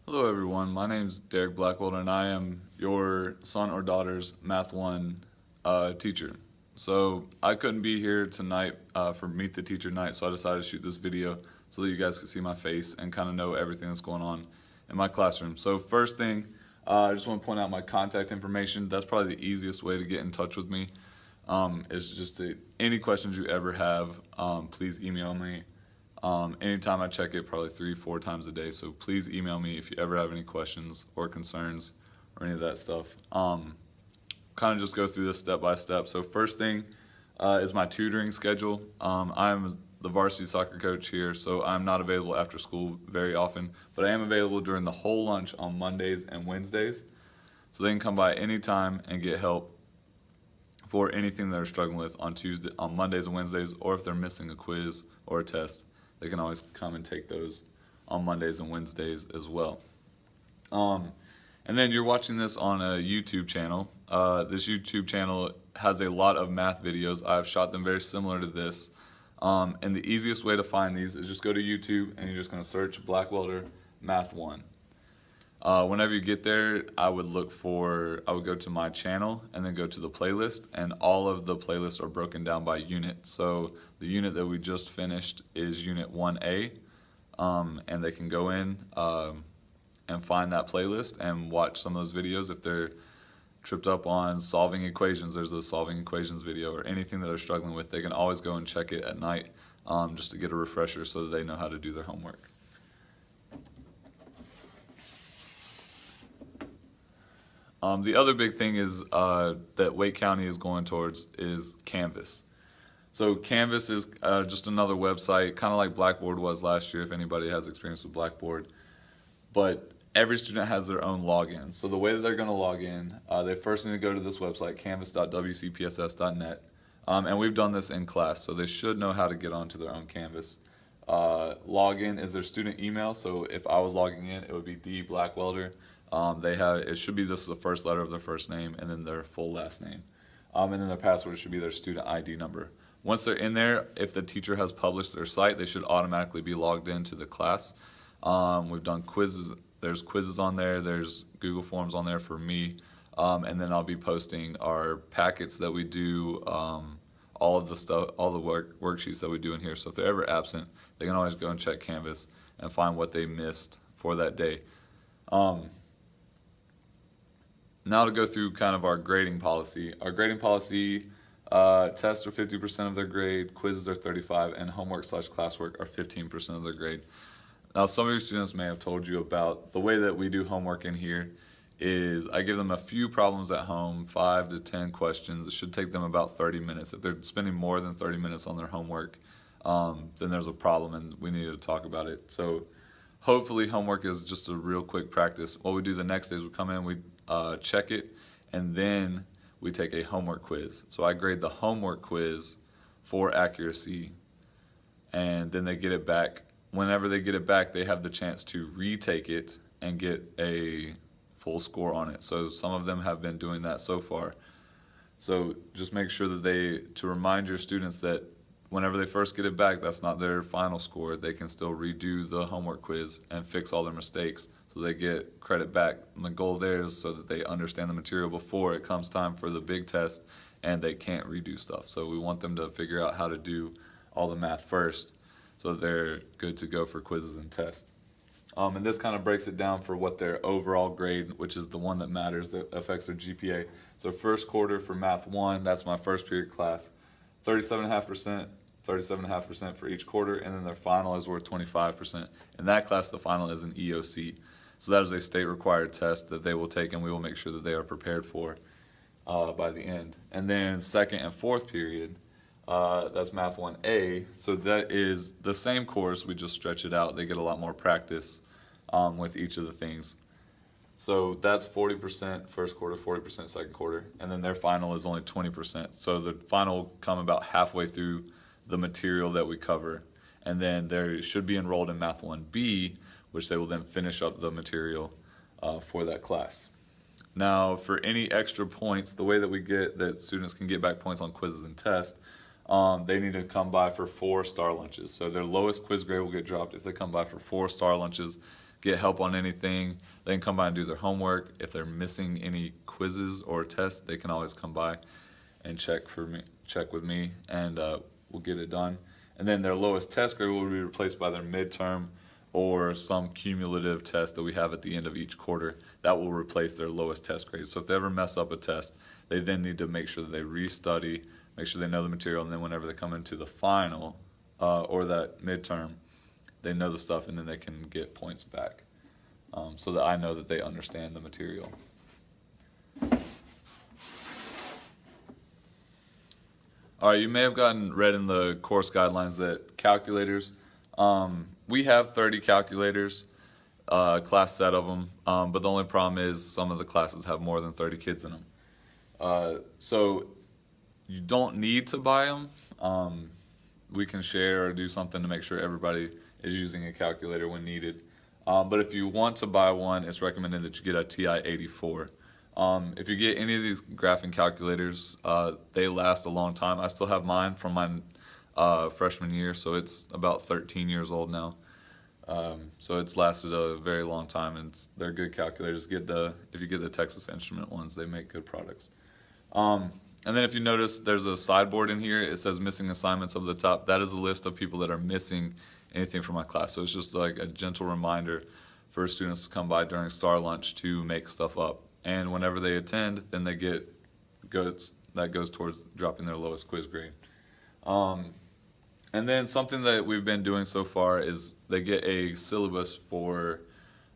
Hello everyone, my name is Derek Blackwelder and I am your son or daughter's Math 1 teacher. So I couldn't be here tonight for Meet the Teacher night, so I decided to shoot this video so that you guys could see my face and kind of know everything that's going on in my classroom. So first thing, I just want to point out my contact information. That's probably the easiest way to get in touch with me. Is just any questions you ever have, please email me. Anytime I check it, probably 3-4 times a day. So please email me if you ever have any questions or concerns or any of that stuff. Kind of just go through this step by step. So first thing is my tutoring schedule. I'm the varsity soccer coach here, so I'm not available after school very often, but I am available during the whole lunch on Mondays and Wednesdays. So they can come by anytime and get help for anything they're struggling with on Mondays and Wednesdays, or if they're missing a quiz or a test, they can always come and take those on Mondays and Wednesdays as well. And then you're watching this on a YouTube channel. This YouTube channel has a lot of math videos. I've shot them very similar to this. And the easiest way to find these is just go to YouTube and you're just going to search Blackwelder Math 1. Whenever you get there, I would go to my channel and then go to the playlist, and all of the playlists are broken down by unit. So the unit that we just finished is unit 1A, and they can go in and find that playlist and watch some of those videos. If they're tripped up on solving equations, there's a solving equations video, or anything that they're struggling with, they can always go and check it at night just to get a refresher so that they know how to do their homework. The other big thing is that Wake County is going towards is Canvas. So Canvas is just another website, kind of like Blackboard was last year, if anybody has experience with Blackboard. But every student has their own login. So the way that they're going to log in, they first need to go to this website, canvas.wcpss.net. And we've done this in class, so they should know how to get onto their own Canvas. Login is their student email, so if I was logging in, it would be D Blackwelder. It should be the first letter of their first name and then their full last name. And then their password should be their student ID number. Once they're in there, if the teacher has published their site, they should automatically be logged into the class. We've done quizzes. There's quizzes on there. There's Google Forms on there for me. And then I'll be posting our packets that we do, all of the stuff, all the worksheets that we do in here. So if they're ever absent, they can always go and check Canvas and find what they missed for that day. Now to go through kind of our grading policy. Our grading policy, tests are 50% of their grade, quizzes are 35%, and homework/classwork are 15% of their grade. Now some of your students may have told you about the way that we do homework in here is I give them a few problems at home, 5 to 10 questions. It should take them about 30 minutes. If they're spending more than 30 minutes on their homework, then there's a problem and we need to talk about it. So hopefully homework is just a real quick practice. What we do the next day is we come in, we check it, and then we take a homework quiz. So I grade the homework quiz for accuracy, and then they get it back. Whenever they get it back, they have the chance to retake it and get a full score on it. So some of them have been doing that so far. So just make sure that to remind your students that whenever they first get it back, that's not their final score. They can still redo the homework quiz and fix all their mistakes so they get credit back. And the goal there is so that they understand the material before it comes time for the big test and they can't redo stuff. So we want them to figure out how to do all the math first so that they're good to go for quizzes and tests. And this kind of breaks it down for what their overall grade, which is the one that matters, that affects their GPA. So first quarter for Math 1, that's my first period class, 37.5% for each quarter, and then their final is worth 25%. In that class, the final is an EOC. So that is a state required test that they will take, and we will make sure that they are prepared for by the end. And then second and fourth period, that's Math 1A. So that is the same course, we just stretch it out. They get a lot more practice with each of the things. So that's 40% first quarter, 40% second quarter, and then their final is only 20%. So the final will come about halfway through the material that we cover, and then they should be enrolled in Math 1B, which they will then finish up the material for that class. Now, for any extra points, the way that students can get back points on quizzes and tests they need to come by for 4-star lunches. So their lowest quiz grade will get dropped if they come by for 4-star lunches, get help on anything. They can come by and do their homework. If they're missing any quizzes or tests, they can always come by and check with me, and we'll get it done. And then their lowest test grade will be replaced by their midterm or some cumulative test that we have at the end of each quarter that will replace their lowest test grade. So if they ever mess up a test, they then need to make sure that they restudy, make sure they know the material, and then whenever they come into the final or that midterm, they know the stuff, and then they can get points back, so that I know that they understand the material. All right, you may have read in the course guidelines that calculators, we have 30 calculators, class set of them, but the only problem is some of the classes have more than 30 kids in them. So you don't need to buy them. We can share or do something to make sure everybody is using a calculator when needed. But if you want to buy one, it's recommended that you get a TI-84. If you get any of these graphing calculators, they last a long time. I still have mine from my freshman year, so it's about 13 years old now. So it's lasted a very long time, and they're good calculators. If you get the Texas Instrument ones, they make good products. And then if you notice, there's a sideboard in here. It says missing assignments up at the top. That is a list of people that are missing anything from my class. So it's just like a gentle reminder for students to come by during Star Lunch to make stuff up. And whenever they attend, then that goes towards dropping their lowest quiz grade. And then something that we've been doing so far is they get a syllabus for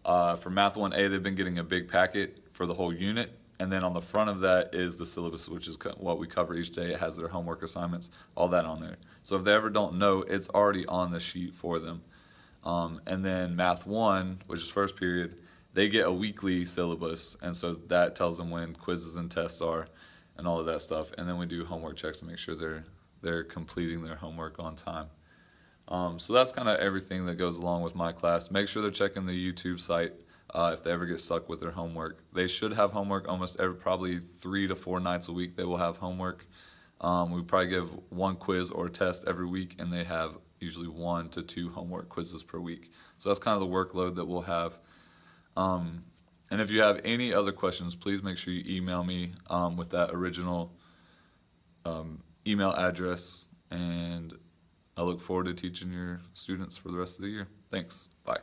Math 1A. They've been getting a big packet for the whole unit. And then on the front of that is the syllabus, which is what we cover each day. It has their homework assignments, all that on there. So if they ever don't know, it's already on the sheet for them. And then Math 1, which is first period, they get a weekly syllabus. And so that tells them when quizzes and tests are and all of that stuff. And then we do homework checks to make sure they're completing their homework on time. So that's kind of everything that goes along with my class. Make sure they're checking the YouTube site. If they ever get stuck with their homework, they should have homework probably 3 to 4 nights a week. They will have homework. We probably give 1 quiz or test every week, and they have usually 1 to 2 homework quizzes per week. So that's kind of the workload that we'll have. And if you have any other questions, please make sure you email me with that original email address, and I look forward to teaching your students for the rest of the year. Thanks. Bye.